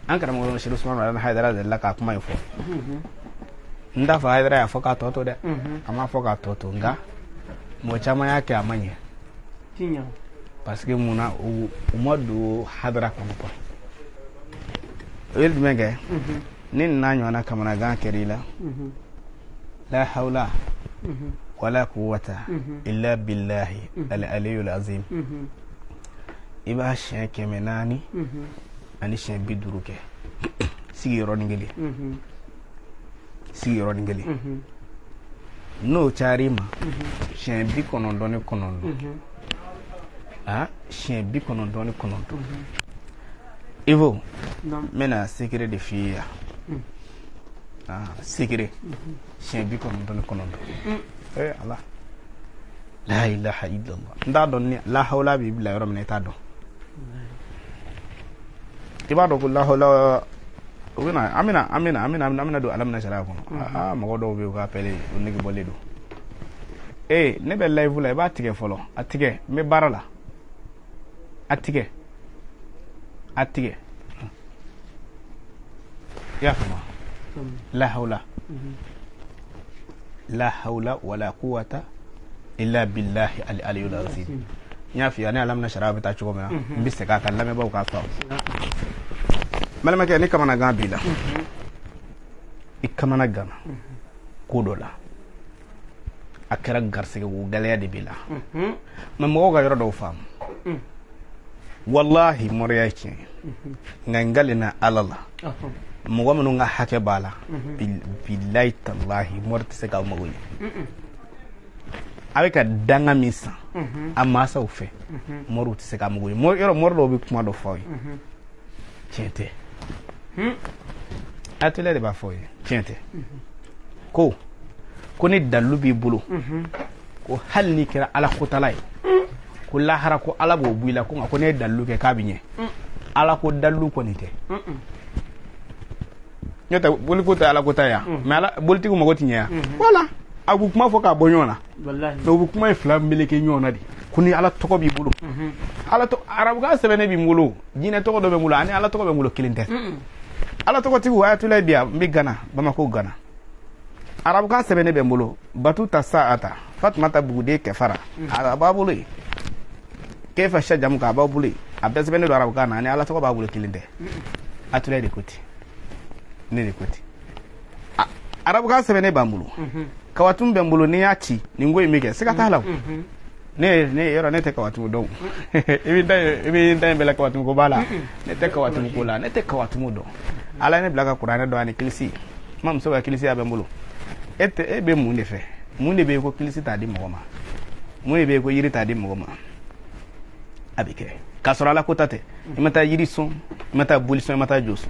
an karamɔgɔ Sheikh Usman Maulana Haidara de la ka kuma info nda fa Haidara ya foka toto de ama foka toto nga mo chama yake amanye tinya parce que muna umadu hadra ko ko el menge nin na nyona kamana ga kerila la hawla wala quwwata illa billahi al-aliyyul azim iba sheke menani ani shen biduruke sigi roningeli no charima shen bi konondoni konondo shen bi konondoni konondo Ivo mena secret de fia secret shen bi konondoni konondo Allah la ilaha illallah nda don ni la hawla bi billahi rabbil ta don ibado ko la hawla wina amina do alamna shara ko mo do be ko pele onigi bolle do ne be live la ba tige folo atige me barala atige ya fama la hawla wala quwwata illa billahi al-aliyyul azim nya fi ani alamna shara ba ta chugo me mbise ka kan lame ba ka fa malama ke ni kamana gambila ikamana gana kodola akara garsige go galaya de bila mo ga yoro do fam wallahi moriyaki ngangalina alala mo wamnu nga hake bala billahi tallahi morti se ka mo avec danga misa amasa ofe moruti se ka mo moro bi kuma do foy tiente atele de ba foy tiente ko ni dalu bi bulu ko hal ni kira ala khotalay ko lahara ko ala bo buila ko ne dalu ke kabinye ala ko dalu ko nite nyota boli ko ta ala ko ta ya mais ala bolti ko magoti nya voilà agu kuma foka bonyona wallahi no bu kuma flam meleke nyona di kuni ala toko bi bulu ala to arabu ga sebene bi mulo jine toko do be mulo ani ala toko be mulo kilinte ala toko ti wa atulay biya mbi gana bamako gana arabu ga sebene be mulo batuta saata fatmata bude kefara babule kefa shajam ka babule abes bene do arabu ga na ani ala toko babule kilinte atulay de koti ne de koti arabu ga sebene ba mulo kawatum be mulo ni yachi ni ngoy mike sika talaw ne yoro ne te kawatum do ibi dai bela kawatum ko bala ne te kawatum ko la ne te kawatum do ala ne blaga qur'ana do ani kilisi mam so ga kilisi abe mulo ete be mu ne fe mu ne be ko kilisi ta di mo ma mu ne be ko yiri ta di mo ma abike kasora la kotate imata yiri son imata bulison imata joso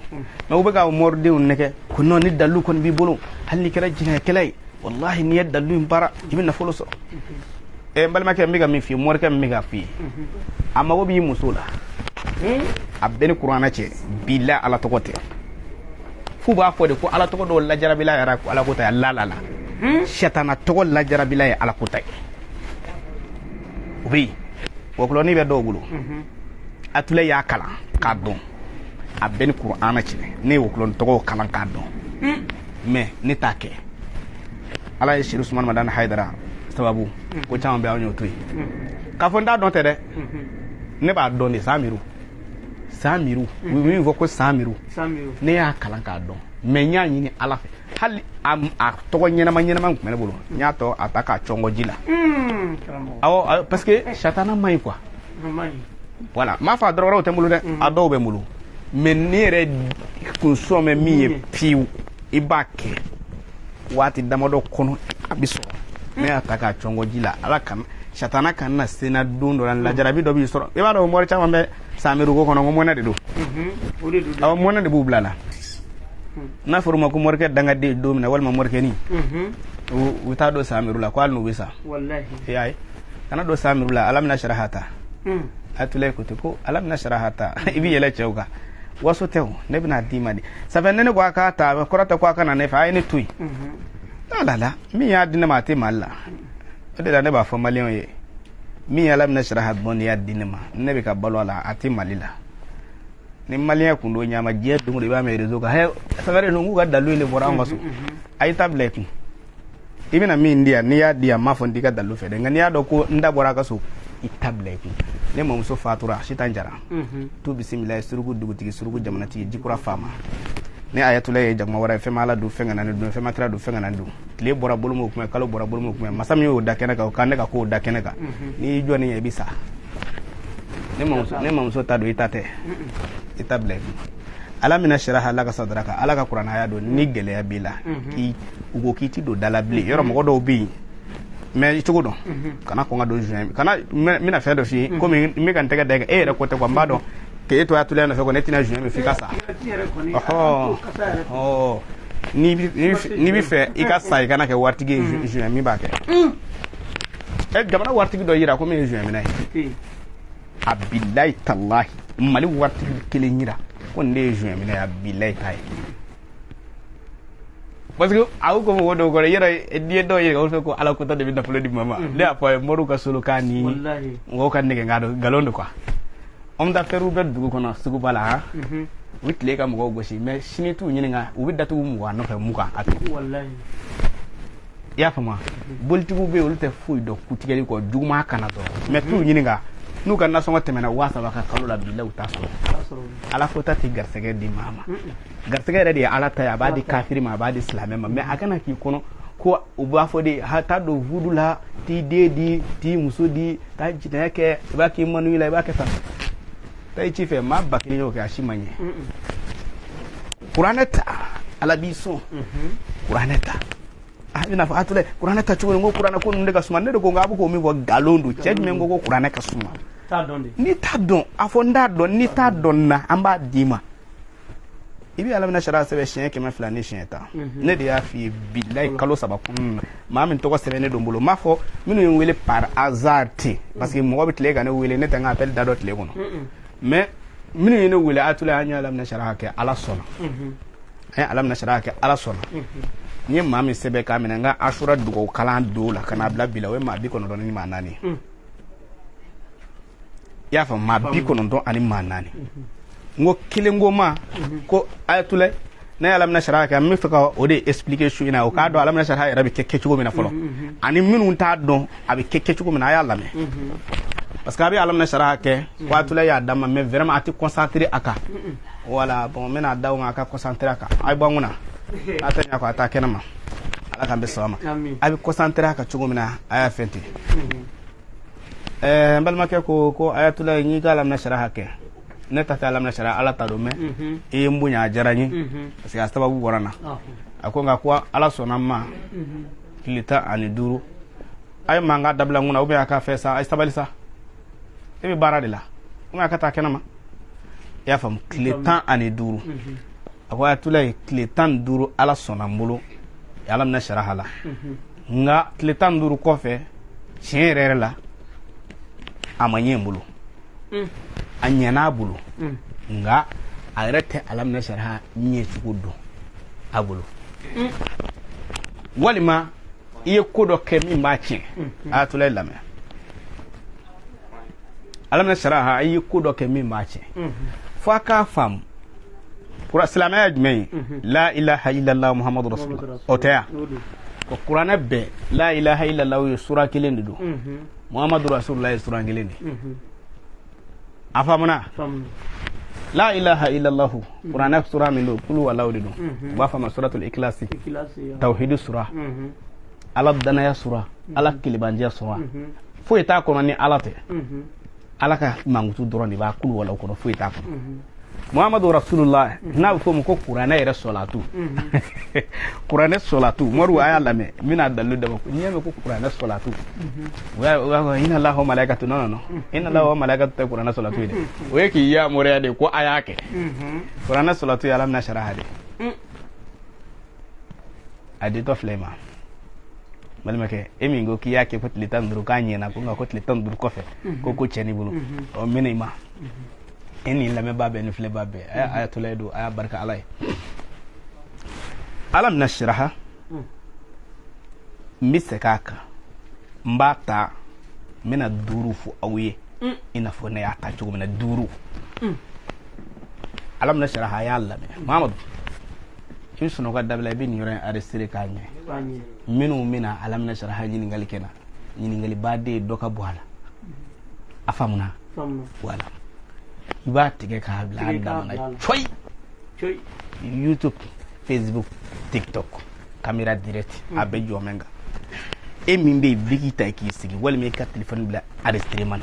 ma ubega morde un neke ko non ni dalu kon bi bolo halli kera jina kelay wallahi ni dalu mbara jibina foloso balma ke miga mi fi mor ke miga fi amma wo bi musula abben qur'ana ce billa ala to kote fu ba fode ko ala to do la jarabila yara ko ala ko ta la shatana to la jarabila ya ala ko ta wi wo ko ni be do bulu atule ya kala ka don abben qur'ana ce ne wo ko to kala ka don mais ni take ala Sheikh Usman Maulana Haidara sababu ko chama be awon otoy ka fonda don tede ne ba don ni samiru wi vo ko samiru ne ya kalan ka don me nya yin ni ala fe hal a to nyena man ko mele bolo nya to ataka chongo jila awo parce que shatana mai quoi voilà ma fa doro te mulu de ado be mulu men ni re consomme mi piu ibake wati damodo kono abiso me ataka chongo jila ala kan shatana kan na sena dundo la jarabi do bi soro e ba do mor chama be samiru ko kono mo na de do aw mo na de bublala na forma ko morke danga de do na wal ma morke ni wuta do samiru la ko al no wisa wallahi yayi kana do samiru la alam na sharahata atulay ko to alam na sharahata ibi yele chewga waso tew ne bina dimadi saben ne kwa ka ta korata kwa kana ne fa ni tui la mi ya dinna mate malla de da ne ba fa malion ye mi alam na sharahat bon ya dinna ma ne be ka balwala ati malila ni malien kundo nyama je dungu de ba me rezo ka he sagare no nguga dalu le bora ngaso ay tablet ibina mi ndia ni ya dia mafon diga dalu fe de ngani ya do ko nda bora ka so I tablet ne mom so fatura shitan jara tu bismillah surugu dugutigi surugu jamanati jikura fama ne ayatula ye jagma wara fe mala du fenga nan du fe makra du fenga nan du le bora bolumo kuma kalo bora bolumo kuma masami o dakena ka kan ka ko dakena ka ni joni ye bisa ne mom so tado itate tablet ala mina sharaha laka sadraka ala ka qur'an haya do ni gele ya bila ki ugo kiti do dala bli yoro mo do bi mais itugo do kana ko ngado juin kana mina fe do fi ko mi kan tega daga e ko te ko mbado ke eto atule na fe ko netina juin me fika sa oh ni bi fe ikasa ikana ke wartige juin mi ba ke jamana wartige do yira ko me juin mi nay abillahi tallahi mali wartige kele nyira ko nde juin mi nay abillahi tay parce que aw ko wodo ko yera die do yera ko ala ko tade bi daflo di mama le apoy moru ka solo kani wallahi ngo kan nge ngado galondo quoi on da feru be dugu kono sugu bala ha witle ka mo goshi mais sini tu nyinga ubi datu mu wa no fe muka atu wallahi ya fama boltigu be wolte fuy do kutigeli ko juguma kana to mais tu nyinga nu kan na so temena wasa baka kalola billahi taso ala ko tati garsege di mama garsege redi ala ta ya badi kafiri ma badi islamé ma mais akana ki kono ko uba fodi hata do vudula ti dedi ti musudi ta jita yake ba ki manu ila ba ke fa tay ci fe ma bakri yo ka shimanye qur'anata ala biso qur'anata ina fa atule qur'anata chugo ngo qur'ana ko ndega suma ne ko ngabu ko mi go galondo chej me ngo qur'anaka suma ni tadon afonda don ni tadon na amba dima ibi alamina shara sebe chien ke me flani chien ta ne de ya fi billahi kalo sabakun ma min to ko sebe ne dombolo mafo minu wele par hasard parce que mo bitle ga ne wele ne tanga appel dadot le kono mais minu ne wele atule anya alamina shara ke ala sona alamina shara ke ala sona ni ma min sebe ka min nga ashura dugo kalan dola kana bla bila we ma bi kono don ni manani ya fa ma bi kono don ani manani ngo kilengo ma ko ayatule na alam na sharaka mi fika o de explication ina o ka do alam na sharaka rabi kekke chugo mina folo ani minu ta do abi kekke chugo mina ya lame parce que abi alam na sharaka ko atule ya dama mais vraiment ati concentrer aka wala bon mena daw ma aka concentrer aka ay banguna atanya ko atake na ma ala kan be sama abi concentrer aka chugo mina aya fenti mbal make ko ayatule ni ga alam na sharaka ne tata alam na shara ala ta do me e mbunya jarani parce que sababu borana akonga kwa ala sonama kilita ani duru ay manga dabla nguna ube aka fesa ay sabalisa e be barade la nguna aka ta kenama ya fam kilita ani duru akwa tulay kilita duru ala sonambulo alam na shara hala nga kilita duru kofe chenrere la amanye mbulu anyana bulu nga arete alam na sharha nye chukudo abulu walima iye kodo kemi machi atule lame alam na sharha iye kodo kemi machi faka fam qura salama ajmai la ilaha illallah muhammadur rasulullah otaya ko qur'ana be la ilaha illallah sura kilendu muhammadur rasulullah sura kilendu afamuna la ilaha illallah qur'ana sura min do kulu wallahu do ba fama suratul ikhlas tauhid sura ala dana ya sura ala kilibanja sura fo eta ko ni alate ala ka mangutu doroni ba kulu wallahu ko fo eta ko muhammadu rasulullah na ko ko qur'ana ira salatu qur'ana salatu maru aya lame mina dalu da ko nyame ko qur'ana salatu wa inna allaha wa malaikatu no inna allaha wa malaikatu ta qur'ana salatu de o yake ya more de ko aya ke qur'ana salatu ya lamna sharaha de ade to flema malmake emi ngo ki yake ko tlitan duru kanye na ko ngo tlitan duru kofe ko cheni bulu o minima eni lame babe ni fle babe ayatulay do aya barka alay alam nashraha misekaka mbata mina duru fu awiye ina fo na yata chugo mina duru alam na sharaha ya Allah Muhammad kin suno ga dabla bin yore aristire kanye mina alam na sharaha ni ngali kena ni ngali bade doka bwala afamuna wala iba tige ka habla na choy YouTube Facebook TikTok camera direct abejo menga e min be bigi ta ki sigi wal me ka telephone bla arrêter man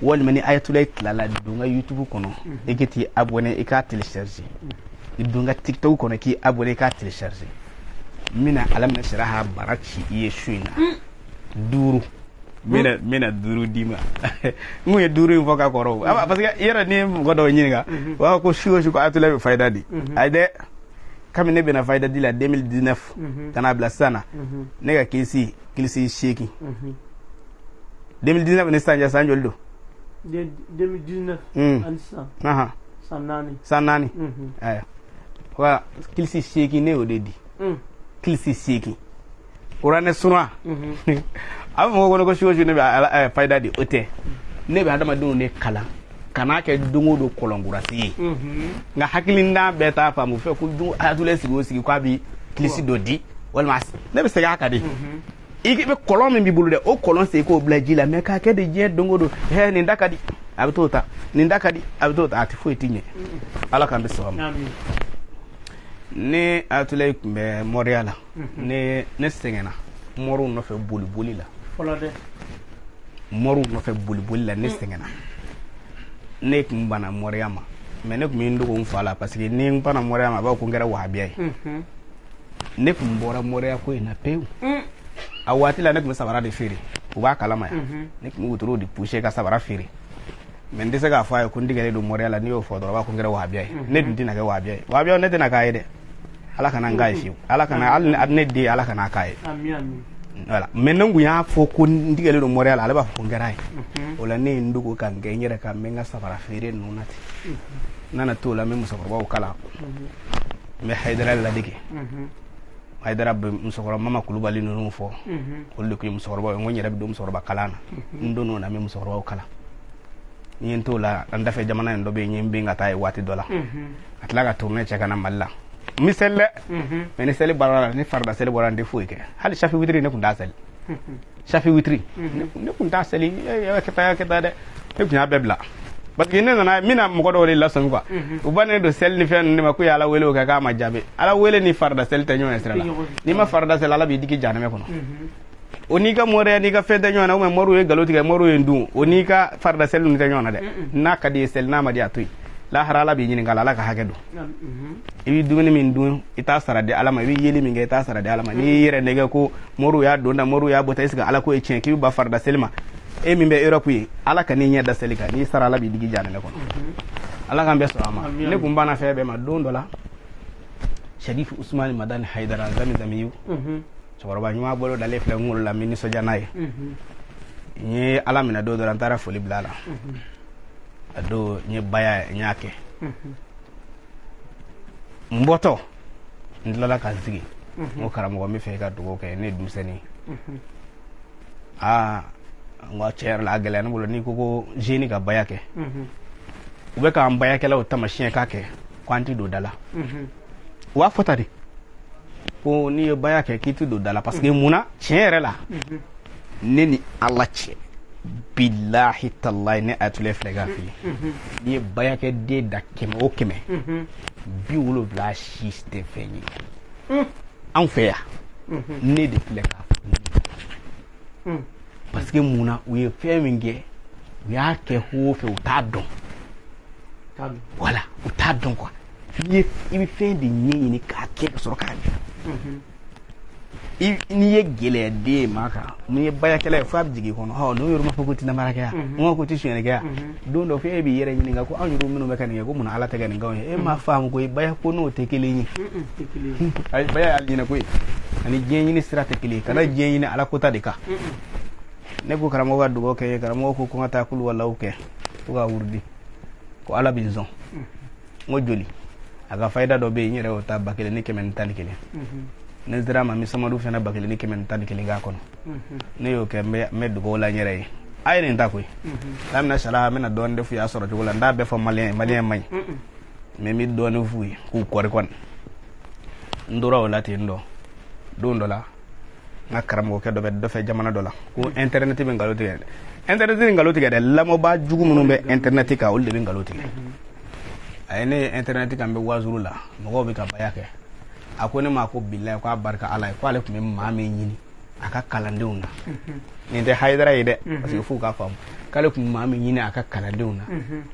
wal mani ayatulay lala dunga YouTube kono e kiti abonné e ka télécharger dunga TikTok kono ki abonné ka télécharger mina alam na shiraha baraki ye shuina duru mina duru dima nguye duru foka koro aba parce que yera ni godo nyinga wa ko shuo ko atulay fayda di ayde kami ne bena fayda di la 2019 kana bla sana ne ga kilisi sheki 2019 ne sanja sanjol do 2019 ansa aha sanani aya wa kilisi sheki ne odedi kilisi sheki urane sunwa am mo gono ko shoju ne ba fayda di ote ne be adama dunu ne kala kana ke dungo do kolongura si nga hakilinda beta fa mu fe ku du atule sigi kwa bi kilisi do di wal mas ne be sega akade iki be kolon mi bulu de o kolon se ko blaji la me ka ke de je dungo do he ni ndakadi abitota ati fo etinye ala kan be so am ne atule be moriala ne sengena moru no fe buli la folade moru no fe buli la ne sengena ne kumbana moriama me ne kumi ndo ko fala parce que ne kumbana moriama ba ko ngara wahabiya ne kumbora moria ko ina peu awati la ne kuma sabara de firi ko ba kalama ya ne kuma wuturo di pushe ka sabara firi men dese ga fa ko ndigale do moria la ni o fodoro ba ko ngara wahabiya ne dun dina ga wahabiya ne dina ka yede ala kana ngai fi ala kana al ne di ala kana kai amin voilà menangu ya fo ko ndigale do moria ala ba ko ngara wala ne ndugo kan ganyere kan menga sabara firi nunati nana to la memu sabara ba kala me haydara la dike haydara be musokoro mama kulubali no fo holle ko musokoro ba ngoni rabbi do musokoro ba kalana ndono na memu musokoro ba kala yin to la anda fe jamana ndo be nyimbe ngata e wati dola atlaga tourner cheka na malla miselle meni sele barara ni farda sele borande fuike hal shafi witri ne kunda sel shafi witri ne kunda sel ya keta de ne kunya bebla parce que ne na mina mo ko do le lasso quoi ubane do sel ni fen ni ma ku yala wele ka ka ma jabe ala wele ni farda sel te nyon esra ni ma farda sel ala bi diki janame kono oni ka more ni ka fede nyona o moru e galoti ka moru e ndu oni ka farda sel ni te nyona de na ka di sel na ma di atuy la harala bi nyini ngala la ka hakedo ibi dugni min du ita sara de alama ibi yeli min ga ita sara de alama ni yere ne ga ko moru ya donda moru ya bota isga ala ko e chen ki ba farda selma e min be europe yi ala ka ni nyeda selika ni sara la bi digi jane ne ko ala kan be so ama ne kumbana febe ma dondola Sharif Usman Madani Haidara zami yu so ba nyuma bolo dale fle ngul la mini soja nay ni ala mina do rantara foli blala ado nye baya nyake mboto ndlala ka zigi mo karamo mi fe ka dugo ke ne duseni ngo cher la gele no ni ko jeni ka baya ke ube ka mbaya ke la o tamashin ka ke kwanti do dala wa fotari ko ni baya ke kitu do dala parce que muna cher la neni Allah che billahi tallahi ne atule flega fi ni baya ke de da keme o keme bi wolo bla shiste fenyi en fait ne de flega parce que muna we fe minge we a ke ho fe utadon voilà utadon quoi ni ibi fe de nyi ni ka ke so ka ni ye gele de maka ni baya kala fa jigi kono ha no yoro mafako tina maraka ngo ko tishene ga don do fe bi yere ni nga ko anjuru mino mekani ko mun ala taga ni ngaw e ma fam ko baya ko no tekele ni ay baya ali na ko ani jenyi ni sira tekele kana jenyi ni ala ko tadika ne ko karamo ga dugo ke karamo ko ko ngata kul wala uke ko ga wurdi ko ala bizon ngo joli aga fayda do be nyere o tabakele ni kemen talikele ne drama mi sama du fena bakele ni kemen talikele ga kono ne yo ke me dugo la nyere ay ne ntakoy lam na shala me na don defu ya soro wala nda be fo malien may mais mi doni fui ku kori kon ndura wala te ndo do ndola nga karamo ke do fe jamana dola ko internet be ngaloti gede internet be ngaloti gede lamo ba jugu munum be internet ka ulde be ngaloti ayne internet ka be wazuru la mo be ka bayake akone ma ko billahi ko barka ala ko ale ko ma me nyini aka kalandeuna ni de haydara ide parce que fu ka fam kale ko ma me nyini aka kalandeuna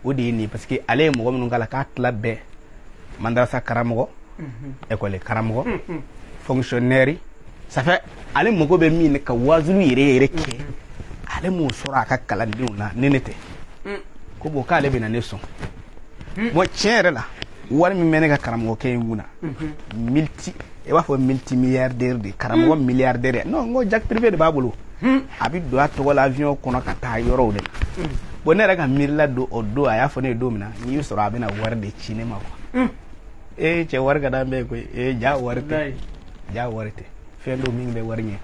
odi ni parce que ale mo mun ngala ka tlabe mandarasa karamo école karamo fonctionnaire ça fait ale mo go be mi ka wazulu yere ke ale mo sura aka kalandeuna nenete ko bo kale be na neso mo chere la war mi mene ka karamo ke nguna multi e wa fo multimilliardaire de karamo milliardaire non ngo jak privé de babulu abi do ato l'avion kono ka ta yoro de bonera ka mirla do odo aya fo ne do mina ni sura abi na war de cinema ko che war ga dambe ko ja warite fendo mingbe warnye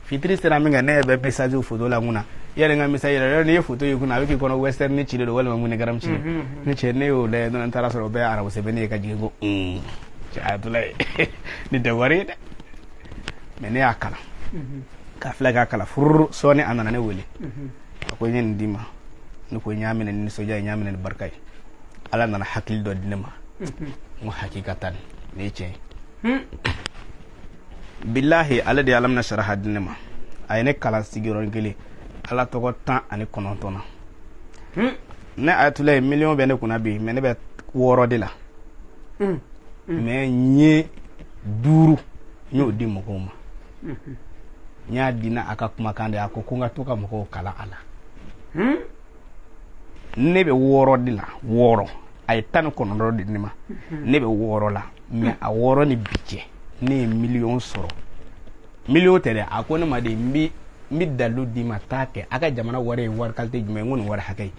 fitri sera minga ne be message photo la nguna yere nga message yere ne photo yikuna wiki kono western ni chile do wala ngune garam chile ni chene yo le don tara so be arabo se bene ka jigo cha atulay ni de warite mene akala ka flaga kala fur sone anana ne wole ko nyen dima ni ko nyamina ni soja nyamina ni barkay ala nana hakil do dinema mo hakikatan ne ce billahi ala de alam na sharaha dinema ayne kala sigiron gele ala togo tan ani konontona ne atulay million be ne kuna bi me ne be woro de la me nye duru nyo di mo ko ma nya dina aka kuma kande akokunga toka mo ko kala ala ne be woro de la woro ay tan ko non rodi nima ne be woro la mi a woro ni bije ne million soro million tele akone ma de mi dalu di matake aka jamana wore war kalte jume ngon war hakai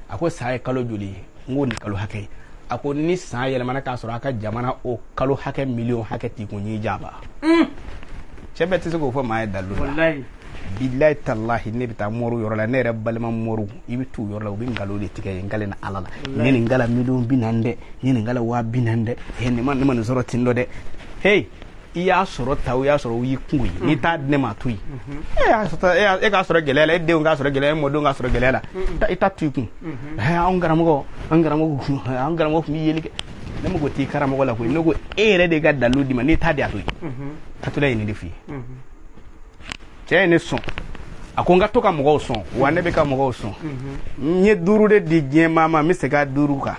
ako sai kalo juli ngon kalo hakai ako ni sai yele mana ka soro aka jamana o kalo hakai million hakai ti ko ni jaba chebe tise ko fo ma dalu wallahi billahi tallahi ne bita moru yoro la ne rabbalma moru ibitu yoro la ubin galo de tike ngale na alala ne ngala million binande ne ngala wa binande he ne man zoro tindo de hey iya soro taw ya soro wi kungi ni ta ne ma tuyi e ga soro gelela e de nga soro gelela mo do nga soro gelela ta ita tuyi he an garamo mi yelike ne mo goti karamo la ko no go ere de ga dalu di ma ni ta de atuyi tatula ni defi ne son akonga toka mo son wane be ka mo son nye duru de di mama mi se ga duru ka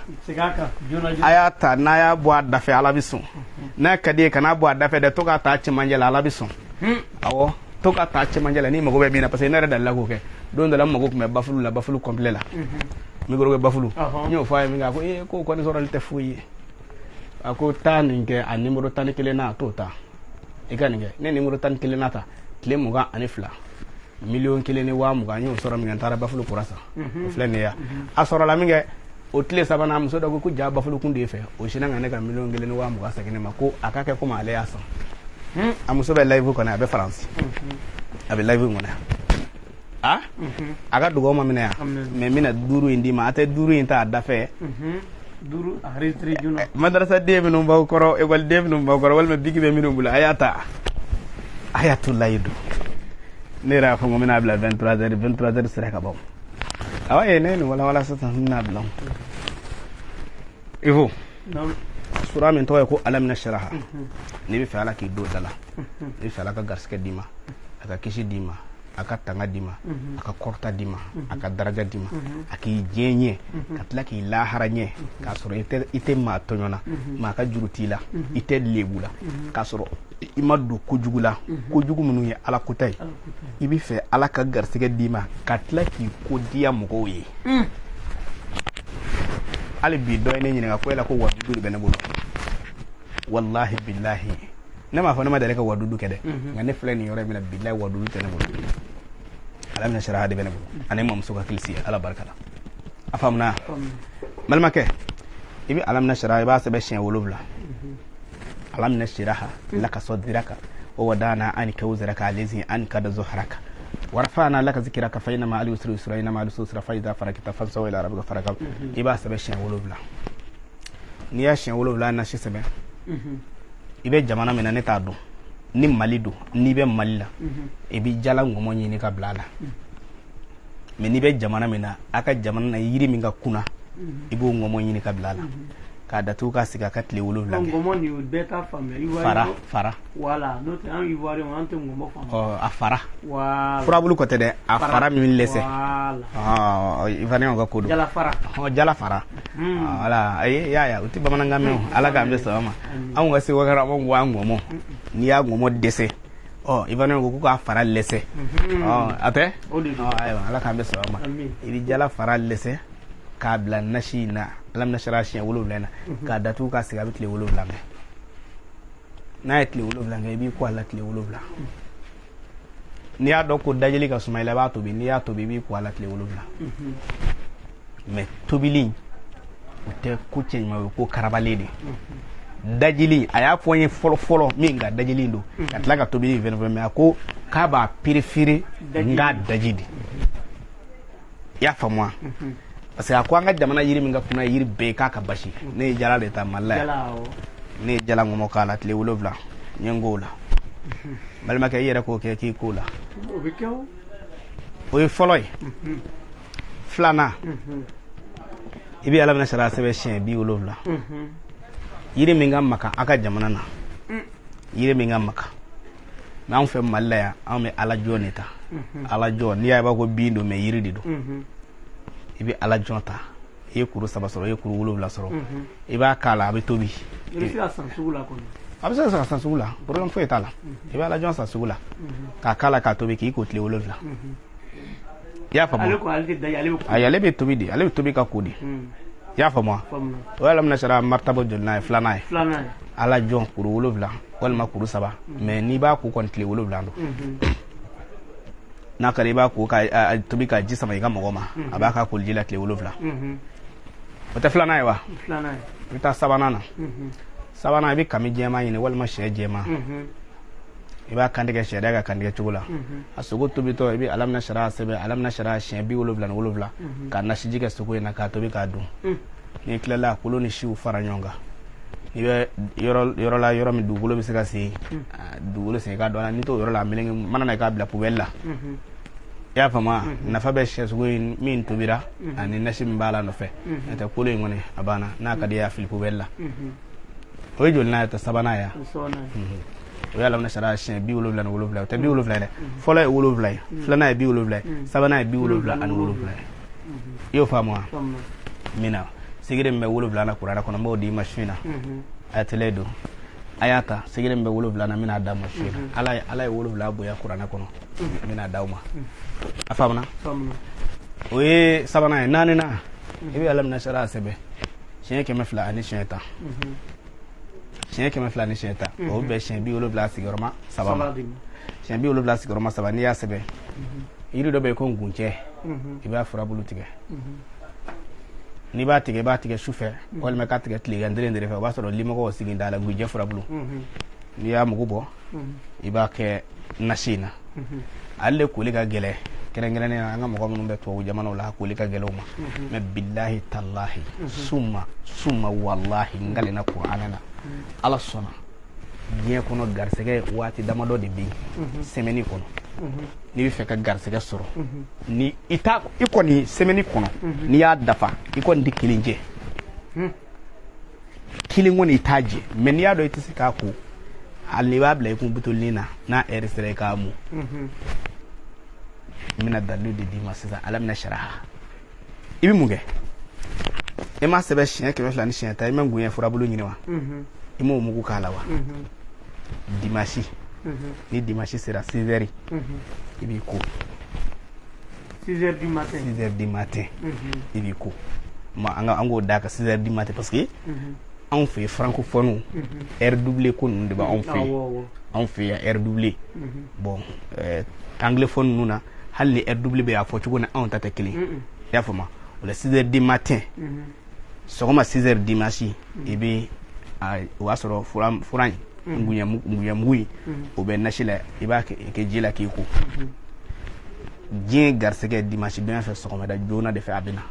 ayata na ya bo adafe ala bi son na kadi kana bo adafe de toka ta chi manjela ala bi son awo toka ta chi manjela ni mo go be bi na parce que na da la ko ke don da la mo go me bafulu complet la mi go go bafulu nyo fa mi ga ko ko ni so ral te fuyi ako tan nge a numero tan kele na tota e ga nge ne numero tan kele na ta kile muga ani fla million kile ni wa muga nyo soro mi ngantara bafulu kurasa fla ne ya asoro la mi nge o tile sabana muso dogo ku ja bafulu kunde fe o shina ngane ka million kile ni wa muga sakine mako akake kuma ale yasan amuso be live ko na be france abe live ngona aga dugo ma mina me mina duru indi ma ate duru inta dafe duru ahritri juno madrasa de minum baw koro e wal de minum baw koro wal me bigi be minum bula ayatul laydu nera fa ngomina abla 23h sere ka baw awaye ne wala satan na bla ivo sura min toy ko alam nashraha ni bi fa ala ki do dala ni fa ala ka garske dima aka kishi dima aka tanga dima aka korta dima aka daraja dima aki jenye katla ki laharanye ka soro ite ma tonyona ma ka jurutila ite lebula ka soro imadu kujugula kujugu munu ye ala kutai ibi fe ala ka garsige dima katla ki kodiya mogoye ali bi do ne nyina ko ela ko wadudu be ne bulu wallahi billahi nama fa nama daleka wadudu kede ngane flani yore mina billahi wadudu tene bulu alam na sharaha de bene bulu ane mam suka kilsi ala barakala afamna malmake ibi alam na sharaha ba se be shen wolubla alam na sharaha laka sadraka wa wadana anka wuzraka alazi anka da zuhraka warfana laka zikraka fa inma al yusra inma al usra fa idha farakta fansaw ila rabbika faraka iba se be shen wolubla n'i y'a siɲɛ 7 nasi sɛbɛn i bɛ jamana min na ne t'a dɔn ni Mali don n'i bɛ Mali la i bɛ jala ŋɔmɔ ɲini ka bila a la mais n'i bɛ jamana min na a ka jamana na yiri min ka kunna i b'o ŋɔmɔ ɲini ka bila a la k'a datugu ka sigi a ka tile 7 kɛ. Ŋɔmɔ ni o bɛɛ t'a faamuya. Fara. Voilà n'o tɛ an Ivoirien an tɛ ŋɔmɔ faamuya. A fara. Voilà. Furabulu ko tɛ dɛ a fara min lɛsɛ. Voilà. Ivoirien ka ko don. Jala fara. Jala fara. Voilà ayi ya o tɛ bamanankan mɛn o Ala k'an bɛ sɔn ma anw ka se wakara an ko an ŋɔmɔ n'i y'a ŋɔmɔ dɛsɛ Ivoirien ko k'a fara lɛsɛ a tɛ ayiwa Ala k'an bɛ sɔn ma i bɛ jala fara lɛsɛ k'a bila nasi in na alaminasara siɲɛ 7 in na k'a datugu ka sigi a bɛ tile 7 kɛ n'a ye tile 7 kɛ i b'i ko a la tile 7 n'i y'a dɔn ko dajili ka suma i la i b'a tobi n'i y'a tobi i b'i ko a la tile 7 mais tobili o tɛ ko cɛ ɲuman ye ko karabalen de dajili a y'a fɔ n ye fɔlɔ min ka dajili don ka tila ka tobili fɛn mais a ko k'a b'a préféré n k'a daji de i y'a faamu wa parce que a ko an ka jamana yiri min ka kunna yiri bɛɛ k'a ka basi ne ye jala de ta Mali la yan ne ye jala ŋɔmɔ k'a la tile 7 n ye n k'o la balimakɛ i yɛrɛ k'o kɛ k'i k'o la o ye fɔlɔ ye filanan i bɛ alaminasara sɛbɛn siɲɛ 70 yiri min ka maka a ka jamana na yiri min ka maka mais anw fɛ Mali la yan anw bɛ alajɔ de ta alajɔ n'i y'a ye i b'a ko bin don mais yiri de don i bɛ alajɔ ta i ye kuru 3 sɔrɔ i ye kuru 7 sɔrɔ i b'a k'a la a bɛ tobi i bɛ se ka san sugu la kɔni a bɛ se ka san sugu la problème foyi t'a la i bɛ alajɔ san sugu la k'a k'a la k'a tobi k'i ko tile 7 i y'a faamu ale bɛ tobi de ale bɛ tobi ka ko de i y'a faamu o ye alaminasara martaba jɔlina ye filanan ye alajɔ kuru 7 walima kuru 3 mais n'i b'a ko kɔni tile 7 don n'a kɛra i b'a ko ka tobi ka ji sama i ka mɔgɔ ma a b'a ka koliji la tile 7 o tɛ filanan ye wa i bɛ taa sabanan na sabanan i bɛ kami jɛman ɲini walima sɛ jɛman i b'a kantigɛ sariya ka kantigɛ cogo la a sogo tobitɔ i bɛ alaminasara sɛbɛn alaminasara siɲɛ 77 ka nasiji kɛ sogo in na k'a tobi k'a dun n'i tilala kolo ni siw fara ɲɔgɔn kan i bɛ yɔrɔ la yɔrɔ min dugukolo bɛ se ka sen dugukolo sen i k'a dɔn la n'i t'o yɔrɔ la meleke mana na i k'a bila poubelle la i y'a faamu nafa bɛ sɛ sogo in min tobira ani nasi min b'a la nɔfɛ n'o tɛ kolo in kɔni a banna n'a ka di i ye a fili poubelle la o ye joli n'a ye tɛ sabanan ye o ye alaminasara siɲɛ 77 o tɛ 70 ye dɛ fɔlɔ ye 7 ye filanan ye 70 ye sabanan ye 77 i y'o faamu wa mina sigiri min bɛ 7 na kuranɛ kɔnɔ n b'o di ma su in na a tɛlɛ don a y'a ta sigiri min bɛ 7 na n bɛna d'a ma su in na ala ye 7 bonya kuranɛ kɔnɔ n bɛna d'aw ma a faamuna o ye sabanan ye naaninan i bɛ alaminasara sɛbɛn siɲɛ 200 ani siɲɛ 10 siɲɛ 200 ani siɲɛ 10 o bɛ siɲɛ 70 sigiyɔrɔma 3 ma siɲɛ 70 sigiyɔrɔma 3 n'i y'a sɛbɛn yiri dɔ bɛ yen ko nkuncɛ i b'a furabulu tigɛ n'i b'a tigɛ i b'a tigɛ sufɛ walima k'a tigɛ tilegan kelen de fɛ o b'a sɔrɔ limɔgɔw sigi da la ngunjɛ furabulu n'i y'a mugu bɔ i b'a kɛ nasi in na ale koli ka gɛlɛ kɛrɛnkɛrɛnnen an ka mɔgɔ minnu bɛ tubabu jamanaw la koli ka gɛlɛ o ma mais billahi tallahi summa wallahi n galena kuranɛ na ala sɔnna diɲɛ kɔnɔ garisɛgɛ waati damadɔ de bɛ yen semaine kɔnɔ n'i bɛ fɛ ka garisɛgɛ sɔrɔ ni i kɔni semaine kɔnɔ n'i y'a dafa i kɔni tɛ kelen jɛ kelen kɔni i t'a jɛ mais n'i y'a dɔn i tɛ se k'a ko hali n'i b'a bila i kun butolinin na n'a heure sera i k'a mun n bɛna dalilu de d'i ma sisan ala bɛna sariya i bɛ mun kɛ i m'a sɛbɛn siɲɛ 200 ni siɲɛ 10 i ma nguɲɛ furabulu ɲini wa i m'o mugu k'a la wa dimanche ni dimanche sera 6 heures i b'i ko 6 heures du matin 6 heures du matin i b'i ko ma an k'o da ka 6 heures du matin parce que anw fɛ yen francophone heure doublée ko ninnu de b'anw fɛ yen anw fɛ yen heure doublée bon anglophone ninnu na hali ni heure doublée bɛ y'a fɔ cogo ni anw ta tɛ kelen i y'a faamu o la 6 heures du matin sɔgɔma 6 heures dimanche i bɛ o b'a sɔrɔ furan ngunyamugu in o bɛ nasi la i b'a kɛ ji la k'i ko diɲɛ garisɛgɛ dimanche bɛɛ fɛ sɔgɔmada joona de fɛ a bɛ na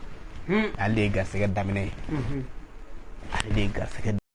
ale de ye garisɛgɛ daminɛ ye ale de ye garisɛgɛ